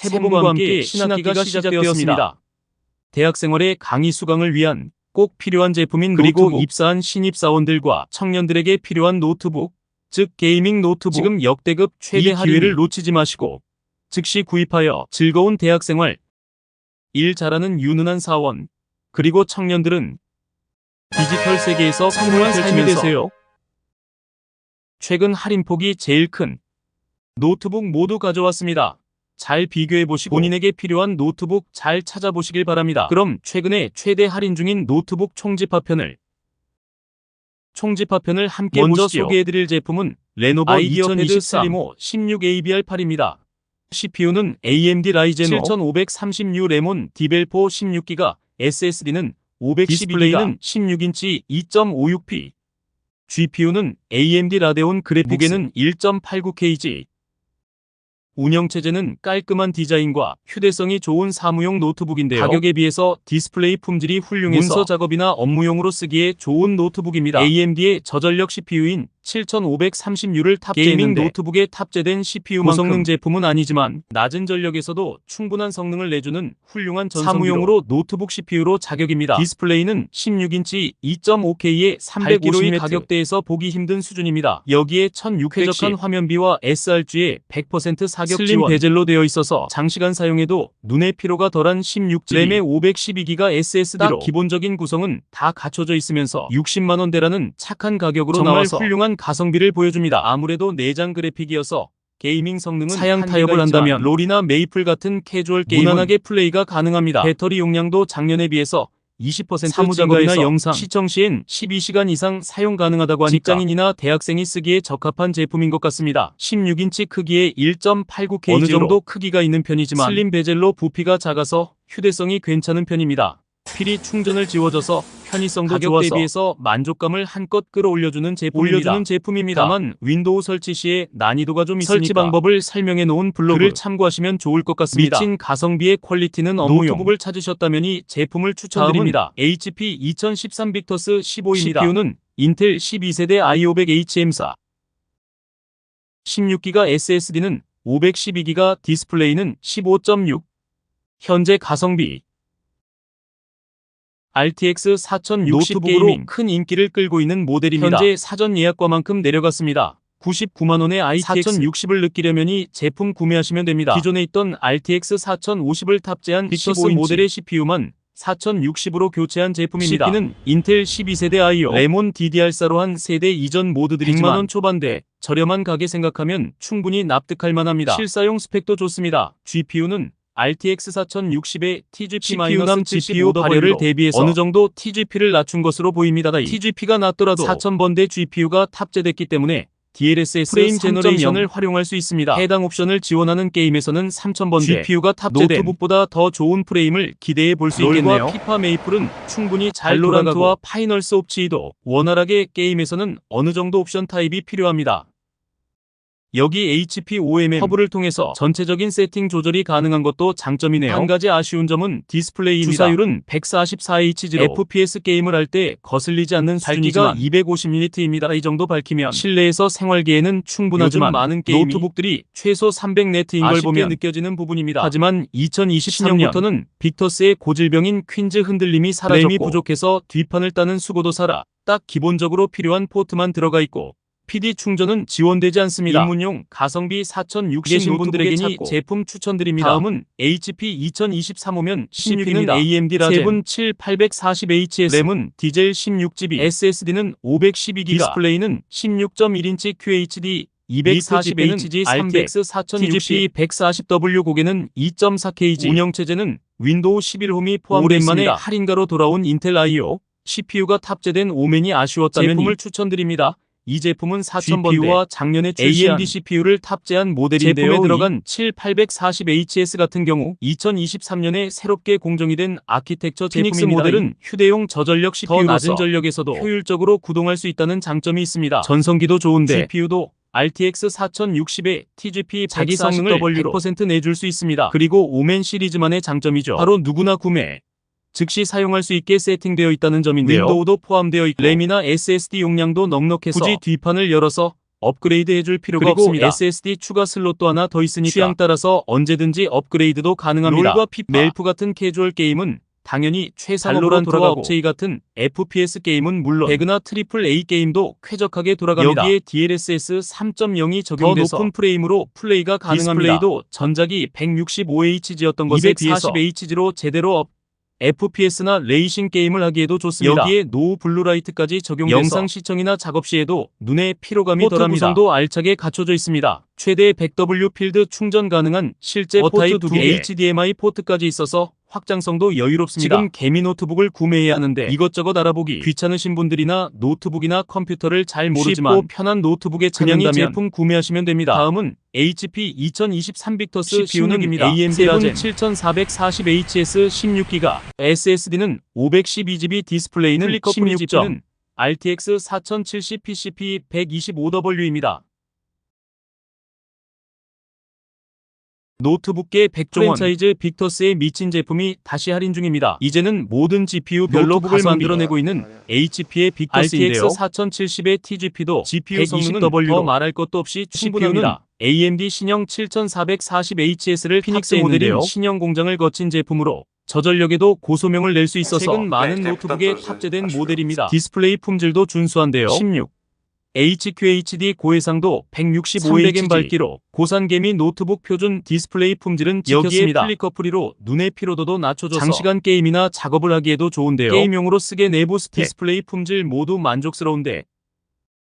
새봄과 함께 신학기가 시작되었습니다. 대학생활의 강의 수강을 위한 꼭 필요한 제품인 그리고 노트북. 입사한 신입사원들과 청년들에게 필요한 노트북, 즉 게이밍 노트북. 지금 역대급 최대 기회를 놓치지 마시고 즉시 구입하여 즐거운 대학생활, 일 잘하는 유능한 사원, 그리고 청년들은 디지털 세계에서 풍요한 삶이 되세요. 최근 할인폭이 제일 큰 노트북 모두 가져왔습니다. 잘 비교해보시고 본인에게 필요한 노트북 잘 찾아보시길 바랍니다. 그럼 최근에 최대 할인 중인 노트북 총집합편을 함께 먼저 보시죠. 소개해드릴 제품은 레노버 아이디어패드 슬리모 16ABR8입니다. CPU는 AMD 라이젠 7530U 레몬 디벨포 16기가, SSD는 512기가, 디스플레이는 16인치 2.56P, GPU는 AMD 라데온 그래픽스, 무게는 1.89kg, 운영체제는 깔끔한 디자인과 휴대성이 좋은 사무용 노트북인데요. 가격에 비해서 디스플레이 품질이 훌륭해서 문서 작업이나 업무용으로 쓰기에 좋은 노트북입니다. AMD의 저전력 CPU인 7530U를 탑재했는데 게이밍 노트북에 탑재된 CPU만큼 고성능 제품은 아니지만 낮은 전력에서도 충분한 성능을 내주는 훌륭한 사무용으로 노트북 CPU로 자격입니다. 디스플레이는 16인치 2.5K의 350Hz, 가격대에서 보기 힘든 수준입니다. 여기에 1600 쾌적한 화면비와 sRG의 100% 사격 슬림 지원, 베젤로 되어 있어서 장시간 사용해도 눈의 피로가 덜한 16GB, 램에 512기가 SSD로 딱 기본적인 구성은 다 갖춰져 있으면서 60만원대라는 착한 가격으로 정말 나와서 훌륭한 가성비를 보여줍니다. 아무래도 내장 그래픽이어서 게이밍 성능은 사양 타협을 한다면 롤이나 메이플 같은 캐주얼 게임은 무난하게 플레이가 가능합니다. 배터리 용량도 작년에 비해서 20% 사무작업이나 영상 시청 시엔 12시간 이상 사용 가능하다고 하니까 직장인이나 대학생이 쓰기에 적합한 제품인 것 같습니다. 16인치 크기의 1.89K 어느 정도 크기가 있는 편이지만 슬림 베젤로 부피가 작아서 휴대성이 괜찮은 편입니다. 필히 충전을 지워져서 편의성도 가격 좋아서 대비해서 만족감을 한껏 끌어올려주는 제품입니다. 다만 윈도우 설치 시에 난이도가 좀 있으니까 설치 방법을 설명해 놓은 블로그를 참고하시면 좋을 것 같습니다. 미친 가성비의 퀄리티는 업무용 노트북을 찾으셨다면 이 제품을 추천드립니다. HP 2013 빅터스 15입니다. CPU는 인텔 12세대 i500HM4, 16기가 SSD는 512기가, 디스플레이는 15.6. 현재 가성비 RTX 4060 노트북으로 게이밍 큰 인기를 끌고 있는 모델입니다. 현재 사전 예약과만큼 내려갔습니다. 99만원의 RTX 4060을 느끼려면 이 제품 구매하시면 됩니다. 기존에 있던 RTX 4050을 탑재한 빅터스 모델의 CPU만 4060으로 교체한 제품입니다. CPU는 인텔 12세대 i5 레몬 DDR4로 한 세대 이전 모드들이지만 100만원 초반대 저렴한 가게 생각하면 충분히 납득할 만합니다. 실사용 스펙도 좋습니다. GPU는 RTX 4060의 TGP-CPU GPU 발열을 대비해서 어느 정도 TGP를 낮춘 것으로 보입니다. TGP가 낮더라도 4000번대 GPU가 탑재됐기 때문에 DLSS 프레임 제너레이션을 활용할 수 있습니다. 해당 옵션을 지원하는 게임에서는 3000번대 GPU가 탑재된 노트북보다 더 좋은 프레임을 기대해 볼 수 있겠네요. 롤과 피파 메이플은 충분히 잘 돌아가고 파이널스 옵치도 원활하게 게임에서는 어느 정도 옵션 타입이 필요합니다. 여기 HP OMM 허브를 통해서 전체적인 세팅 조절이 가능한 것도 장점이네요. 한 가지 아쉬운 점은 디스플레이입니다. 주사율은 144Hz로 FPS 게임을 할 때 거슬리지 않는 수준이지만 밝기가 250니트입니다. 이 정도 밝히면 실내에서 생활기에는 충분하지만 많은 게임 노트북들이 최소 300니트인 걸 보면 느껴지는 부분입니다. 하지만 2023년부터는 빅터스의 고질병인 퀸즈 흔들림이 사라졌고 램이 부족해서 뒷판을 따는 수고도 사라 딱 기본적으로 필요한 포트만 들어가 있고 PD 충전은 지원되지 않습니다. 입문용 가성비 4060 분들에게는 이 제품 추천드립니다. 다음은 HP 2023호면 16입니다. AMD 라젠 7840HS, 램은 디젤 16GB, SSD는 512GB, 디스플레이는 16.1인치 QHD 240Hz, RTX 4060 140W, 고개는 2.4kg, 운영체제는 윈도우 11홈이 포함되어 오랜만에 할인가로 돌아온 인텔 i5, CPU가 탑재된 오멘이 아쉬웠다면 제품을 추천드립니다. 이 제품은 4000번대와 작년에 출시한 AMD CPU를 탑재한 모델인데요. 제품에 들어간 7840HS 같은 경우 2023년에 새롭게 공정이 된 아키텍처 제품입니다. 모델은 휴대용 저전력 CPU로서 더 낮은 전력에서도 효율적으로 구동할 수 있다는 장점이 있습니다. 전성기도 좋은데 GPU도 RTX 4060의 TGP 자기 성능을 100% 내줄 수 있습니다. 그리고 오멘 시리즈만의 장점이죠. 바로 누구나 구매, 즉시 사용할 수 있게 세팅되어 있다는 점인데요. 윈도우도 포함되어 있고 램이나 SSD 용량도 넉넉해서 굳이 뒷판을 열어서 업그레이드 해줄 필요가 없습니다. SSD 추가 슬롯도 하나 더 있으니까 취향 따라서 언제든지 업그레이드도 가능합니다. 롤과 피파, 멜프 같은 캐주얼 게임은 당연히 최상업으로 돌아가고 업체이 같은 FPS 게임은 물론 배그나 트리플 A 게임도 쾌적하게 돌아갑니다. 여기에 DLSS 3.0이 적용돼서 더 높은 프레임으로 플레이가 가능합니다. 디스플레이도 전작이 165Hz였던 것에 비해서 240Hz로 제대로 FPS나 레이싱 게임을 하기에도 좋습니다. 여기에 노후 블루라이트까지 적용돼서 영상 시청이나 작업 시에도 눈의 피로감이 덜합니다. 포트 구성도 알차게 갖춰져 있습니다. 최대 100W 필드 충전 가능한 실제 포트 2개, HDMI 포트까지 있어서 확장성도 여유롭습니다. 지금 개미 노트북을 구매해야 하는데 이것저것 알아보기 귀찮으신 분들이나 노트북이나 컴퓨터를 잘 모르지만 쉽고 편한 노트북에 찾는다면 제품 구매하시면 됩니다. 다음은 HP 2023 빅터스 CPU는 AMD 라젠 7440HS 16기가, SSD는 512GB, 디스플레이는 플리커플 GPU는 RTX 4070 PCP 125W입니다. 노트북계 백종원 프랜차이즈 빅터스의 미친 제품이 다시 할인 중입니다. 이제는 모든 GPU별로 노트북을 만들어내고 있는 HP의 빅터스인데요. RTX 4070의 TGP도 GPU 성능은 더 말할 것도 없이 충분합니다. AMD 신형 7440HS를 피닉스 모델인 신형 공장을 거친 제품으로 저전력에도 고소명을 낼 수 있어서 최근 많은 노트북에 탑재된 모델입니다. 디스플레이 품질도 준수한데요. 16 HQHD 고해상도 165Hz 밝기로 고산계 및 노트북 표준 디스플레이 품질은 지켰습니다. 여기에 플리커프리로 눈의 피로도도 낮춰줘서 장시간 게임이나 작업을 하기에도 좋은데요. 게임용으로 쓰기에 내부 디스플레이 품질 모두 만족스러운데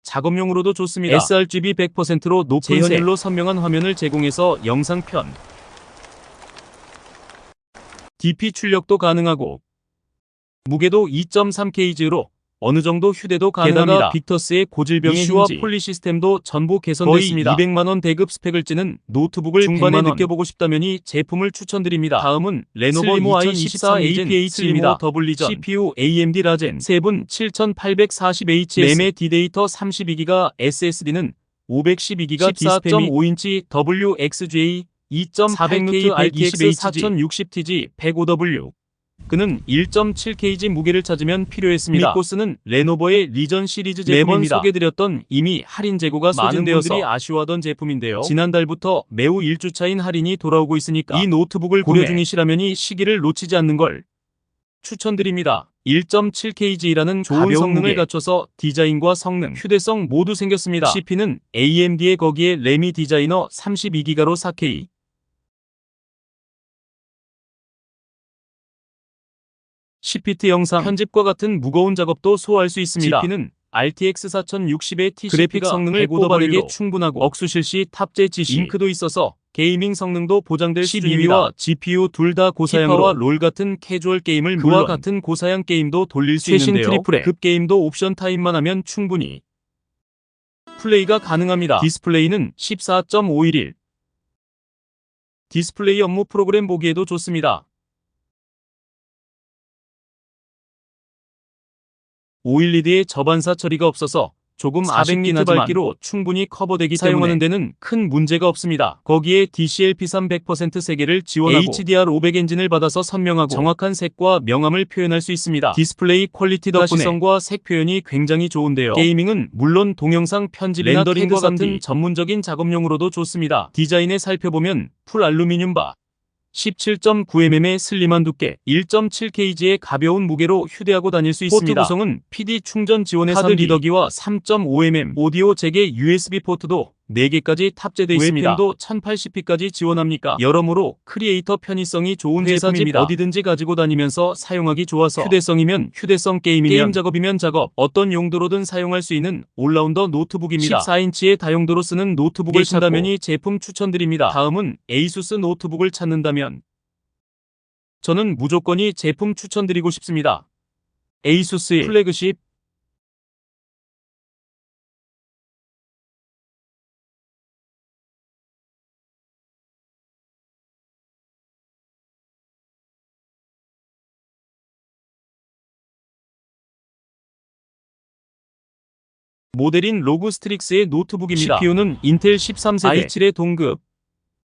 작업용으로도 좋습니다. sRGB 100%로 높은 재현율로 선명한 화면을 제공해서 영상편, DP 출력도 가능하고 무게도 2.3kg로 어느 정도 휴대도 가능합니다. 게다가 빅터스의 고질병의 이슈와 폴리 시스템도 전부 개선됐습니다. 거의 200만원 대급 스펙을 찌는 노트북을 중반에 느껴보고 싶다면 이 제품을 추천드립니다. 다음은 레노버 2024 APH입니다. 더블리전 CPU AMD 라젠 3분 7840HS, 램의 D데이터 32GB, SSD는 512GB, 14.5인치 WXJ 2.400K RTX 4060TG 105W. 그는 1.7kg 무게를 찾으면 필요했습니다. 미코스는 레노버의 리전 시리즈 제품입니다. 매번 소개드렸던 이미 할인 재고가 많은 분들이 아쉬워하던 제품인데요. 지난달부터 매우 일주차인 할인이 돌아오고 있으니까 이 노트북을 고려 중이시라면 이 시기를 놓치지 않는 걸 추천드립니다. 1.7kg라는 좋은 성능을 갖춰서 디자인과 성능, 휴대성 모두 생겼습니다. CP는 AMD의 거기에 램이 디자이너 32기가로 4K, CPT 영상 편집과 같은 무거운 작업도 소화할 수 있습니다. GP는 RTX 4060의 TCP가 그래픽 성능을 뽑아내기에 충분하고 억수실시 탑재 지시, 잉크도 있어서 게이밍 성능도 보장될 CPU와 GPU 둘 다 고사양으로 롤 같은 캐주얼 게임을 그와 같은 고사양 게임도 돌릴 수 있는데요. 최신 트리플 A 급 게임도 옵션 타입만 하면 충분히 플레이가 가능합니다. 디스플레이는 14.511 디스플레이 업무 프로그램 보기에도 좋습니다. OLED의 저반사 처리가 없어서 조금 아쉽긴 하지만 밝기로 충분히 커버되기 때문에 사용하는 데는 큰 문제가 없습니다. 거기에 DCI-P3 100% 세계를 지원하고 HDR500 엔진을 받아서 선명하고 정확한 색과 명암을 표현할 수 있습니다. 디스플레이 퀄리티 덕분에 시선과 색 표현이 굉장히 좋은데요. 게이밍은 물론 동영상 편집이나 렌더링과 같은 전문적인 작업용으로도 좋습니다. 디자인에 살펴보면 풀 알루미늄 바 17.9mm의 슬림한 두께, 1.7kg의 가벼운 무게로 휴대하고 다닐 수 있습니다. 포트 구성은 PD 충전 지원의 카드 리더기와 3.5mm 오디오 잭의 USB 포트도 4개까지 탑재되어 있습니다. 웹캠도 1080p까지 지원합니까? 여러모로 크리에이터 편의성이 좋은 제품입니다. 어디든지 가지고 다니면서 사용하기 좋아서 휴대성이면 휴대성, 게임 작업이면 작업, 어떤 용도로든 사용할 수 있는 올라운더 노트북입니다. 14인치의 다용도로 쓰는 노트북을 찾다면 이 제품 추천드립니다. 다음은 에이수스 노트북을 찾는다면 저는 무조건 이 제품 추천드리고 싶습니다. 에이수스의 플래그십 모델인 로그스트릭스의 노트북입니다. CPU는 인텔 13세대 i7의 동급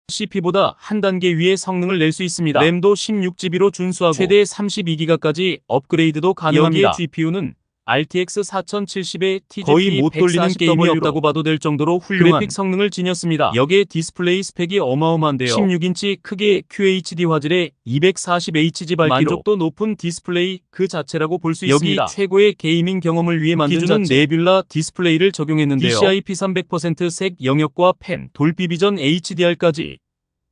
CP보다 한 단계 위의 성능을 낼 수 있습니다. 램도 16GB로 준수하고 최대 32기가까지 업그레이드도 가능합니다. 여기에 GPU는 RTX 4070에 TGP 거의 못 돌리는 게임이 없다고 봐도 될 정도로 훌륭한 그래픽 성능을 지녔습니다. 여기에 디스플레이 스펙이 어마어마한데요. 16인치 크기의 QHD 화질에 240Hz 밝기로 만족도 높은 디스플레이 그 자체라고 볼 수 있습니다. 여기 최고의 게이밍 경험을 위해 만든 기존은 네뷸라 디스플레이를 적용했는데요. DCI-P 300% 색 영역과 펜, 돌비 비전 HDR까지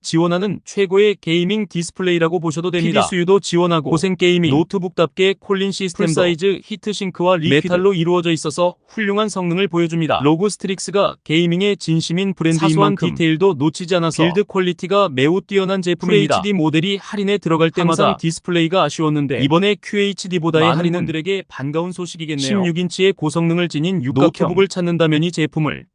지원하는 최고의 게이밍 디스플레이라고 보셔도 됩니다. PD 수유도 지원하고 고생 게이밍 노트북답게 콜린 시스템도 풀사이즈 히트싱크와 리퀴드 메탈로 이루어져 있어서 훌륭한 성능을 보여줍니다. 로그 스트릭스가 게이밍의 진심인 브랜드인 사소한 만큼 디테일도 놓치지 않아서 빌드 퀄리티가 매우 뛰어난 제품입니다. FHD 모델이 할인에 들어갈 때마다 항상 디스플레이가 아쉬웠는데 이번에 QHD보다의 할인은 분들에게 반가운 소식이겠네요. 16인치의 고성능을 지닌 노트북을 찾는다면 이 제품을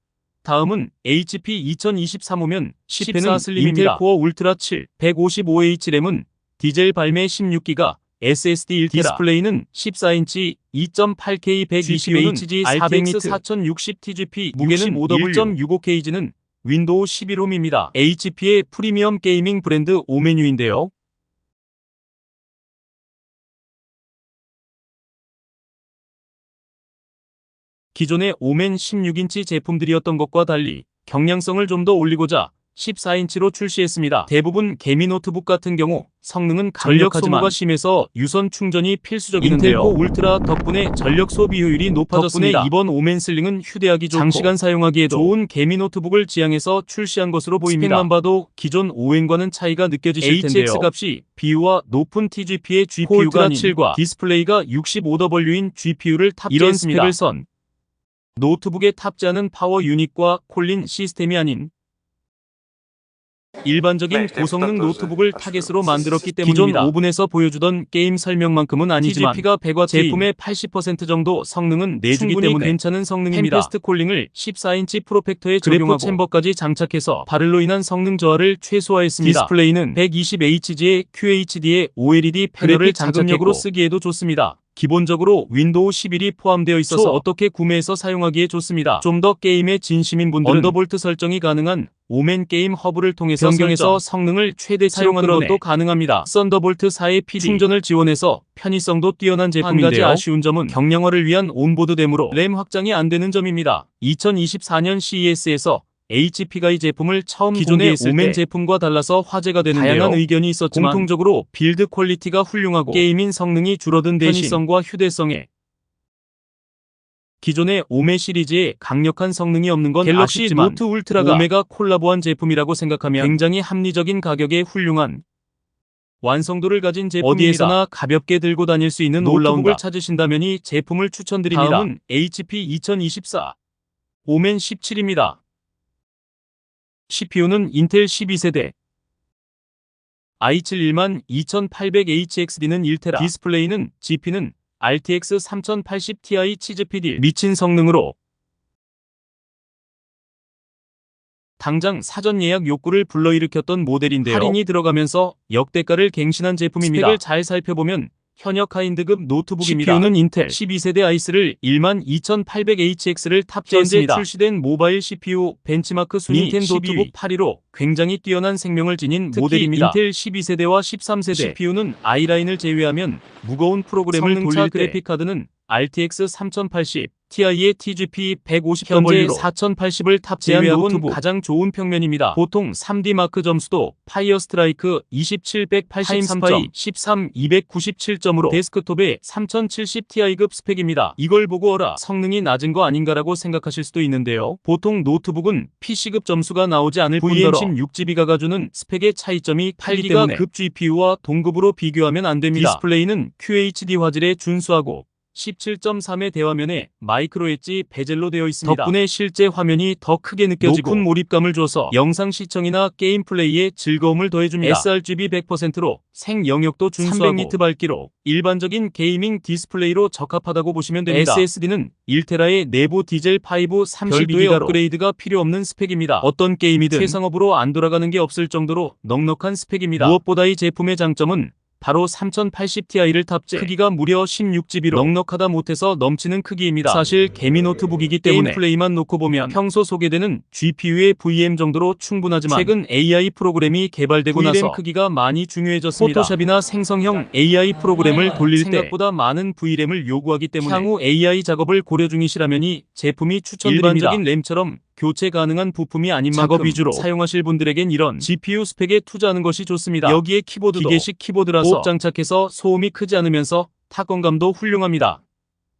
다음은 HP 2023호면 10회는 슬림입니다. 인텔 코어 울트라 7, 155H 램은 디젤 발매 16기가, SSD 1TB, 디스플레이는 14인치 2.8K 120Hz 400니트 4060 TGP, 무게는 1.65kg는 윈도우 11홈입니다. HP의 프리미엄 게이밍 브랜드 오메뉴인데요. 기존의 오멘 16인치 제품들이었던 것과 달리 경량성을 좀 더 올리고자 14인치로 출시했습니다. 대부분 개미 노트북 같은 경우 성능은 전력 소모가 심해서 유선 충전이 필수적인데요. 인텔 코 울트라 덕분에 전력 소비 효율이 높아졌습니다. 덕분에 이번 오멘 슬링은 휴대하기 좋고 장시간 사용하기에도 좋은 개미 노트북을 지향해서 출시한 것으로 보입니다. 스펙만 봐도 기존 오엔과는 차이가 느껴지실 텐데요. HX 값이 비유와 높은 TGP의 GPU가 아닌 7과 디스플레이가 65W인 GPU를 탑재했습니다. 이런 스펙을 선 노트북에 탑재하는 파워 유닛과 콜린 시스템이 아닌 일반적인 고성능 노트북을 타겟으로 만들었기 때문입니다. 기존 오븐에서 보여주던 게임 설명만큼은 아니지만 TGP가 100W 제품의 80% 정도 성능은 내주기 때문에 괜찮은 성능입니다. 펜패스트 콜링을 14인치 프로펙터에 적용하고 챔버까지 장착해서 발열로 인한 성능 저하를 최소화했습니다. 디스플레이는 120Hz의 QHD의 OLED 패널을 장착력으로 쓰기에도 좋습니다. 기본적으로 윈도우 11이 포함되어 있어서 어떻게 구매해서 사용하기에 좋습니다. 좀 더 게임에 진심인 분들은 언더볼트 설정이 가능한 오멘 게임 허브를 통해서 변경해서 성능을 최대치로 사용하는 것도 가능합니다. 썬더볼트 4의 PD 충전을 지원해서 편의성도 뛰어난 제품인데요. 한 가지 아쉬운 점은 경량화를 위한 온보드 램으로 램 확장이 안 되는 점입니다. 2024년 CES에서 HP가 이 제품을 처음 기존의 오멘 제품과 달라서 화제가 되는데요. 다양한 의견이 있었지만 공통적으로 빌드 퀄리티가 훌륭하고 게이밍 성능이 줄어든 대신 편의성과 휴대성에 기존의 오메 시리즈에 강력한 성능이 없는 건 갤럭시 아쉽지만 노트 울트라가 오메가 콜라보한 제품이라고 생각하면 굉장히 합리적인 가격에 훌륭한 완성도를 가진 제품입니다. 어디에서나 가볍게 들고 다닐 수 있는 노트북을 찾으신다면 이 제품을 추천드립니다. 다음은 HP 2024 오멘 17입니다. CPU는 인텔 12세대 i7 12800HXD는 1TB, 디스플레이는 GP는 RTX 3080 Ti 치즈PD 미친 성능으로 당장 사전 예약 욕구를 불러일으켰던 모델인데요. 할인이 들어가면서 역대가를 갱신한 제품입니다. 스펙을 잘 살펴보면 현역 하인드급 노트북입니다. CPU는 인텔 12세대 아이스를 12800HX를 탑재했습니다. 현재 출시된 모바일 CPU 벤치마크 순위 닌텐 노트북 8위로 굉장히 뛰어난 생명을 지닌 모델입니다. 인텔 12세대와 13세대 CPU는 i라인을 제외하면 무거운 프로그램을 돌릴 때 그래픽카드는 RTX 3080 Ti의 TGP 150W 현재 4080을 탑재한 노트북 가장 좋은 평면입니다. 보통 3D 마크 점수도 파이어 스트라이크 27183점, 13 297점으로 데스크톱의 3070 Ti급 스펙입니다. 이걸 보고 어라 성능이 낮은 거 아닌가라고 생각하실 수도 있는데요. 보통 노트북은 PC급 점수가 나오지 않을 뿐더러 VM16GB가 가주는 스펙의 차이점이 8기가 급 GPU와 동급으로 비교하면 안 됩니다. 디스플레이는 QHD 화질에 준수하고 17.3의 대화면에 마이크로 엣지 베젤로 되어 있습니다. 덕분에 실제 화면이 더 크게 느껴지고 높은 몰입감을 줘서 영상 시청이나 게임 플레이에 즐거움을 더해줍니다. sRGB 100%로 생 영역도 준수하고 300니트 밝기로 일반적인 게이밍 디스플레이로 적합하다고 보시면 됩니다. SSD는 1TB의 내부 디젤 5 32기가로 업그레이드가 필요 없는 스펙입니다. 어떤 게임이든 최상업으로 안 돌아가는 게 없을 정도로 넉넉한 스펙입니다. 무엇보다 이 제품의 장점은 바로 3080ti를 탑재. 크기가 무려 16GB로 넉넉하다 못해서 넘치는 크기입니다. 사실 개미 노트북이기 때문에 게임 플레이만 놓고 보면 평소 소개되는 GPU의 VM 정도로 충분하지만 최근 AI 프로그램이 개발되고 나서 크기가 많이 중요해졌습니다. 포토샵이나 생성형 AI 프로그램을 돌릴 때 생각보다 많은 V램을 요구하기 때문에 향후 AI 작업을 고려 중이시라면 이 제품이 추천드립니다. 일반적인 램처럼 교체 가능한 부품이 아닌 작업 만큼 위주로 사용하실 분들에겐 이런 GPU 스펙에 투자하는 것이 좋습니다. 여기에 키보드도 기계식 키보드라서 호흡 장착해서 소음이 크지 않으면서 타건감도 훌륭합니다.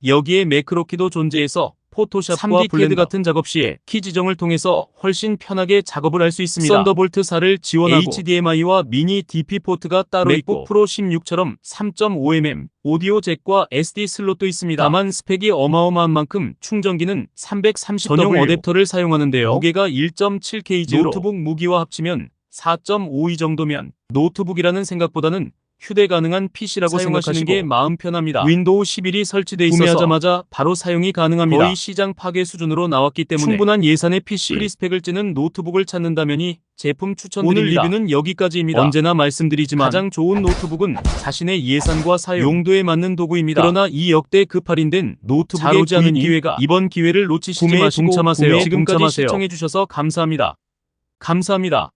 여기에 매크로키도 존재해서 포토샵과 3D 블렌드 같은 작업 시에 키 지정을 통해서 훨씬 편하게 작업을 할 수 있습니다. 썬더볼트 4를 지원하고 HDMI와 미니 DP 포트가 따로 있고 맥북 프로 16처럼 3.5mm 오디오 잭과 SD 슬롯도 있습니다. 다만 스펙이 어마어마한 만큼 충전기는 330W 전용 어댑터를 사용하는데요. 무게가 1.7kg로 노트북 무기와 합치면 4.52 정도면 노트북이라는 생각보다는 휴대 가능한 PC라고 생각하시는 게 마음 편합니다. 윈도우 11이 설치돼 있어서 구매하자마자 바로 사용이 가능합니다. 거의 시장 파괴 수준으로 나왔기 때문에 충분한 예산의 PC, 프리스펙을 찌는 노트북을 찾는다면 이 제품 추천드립니다. 오늘 리뷰는 여기까지입니다. 언제나 말씀드리지만 가장 좋은 노트북은 자신의 예산과 사용 용도에 맞는 도구입니다. 그러나 이 역대 급할인된 노트북의 오지 않은 기회가 이번 기회를 놓치시지 마시고 동참하세요. 지금까지 시청해주셔서 감사합니다. 감사합니다.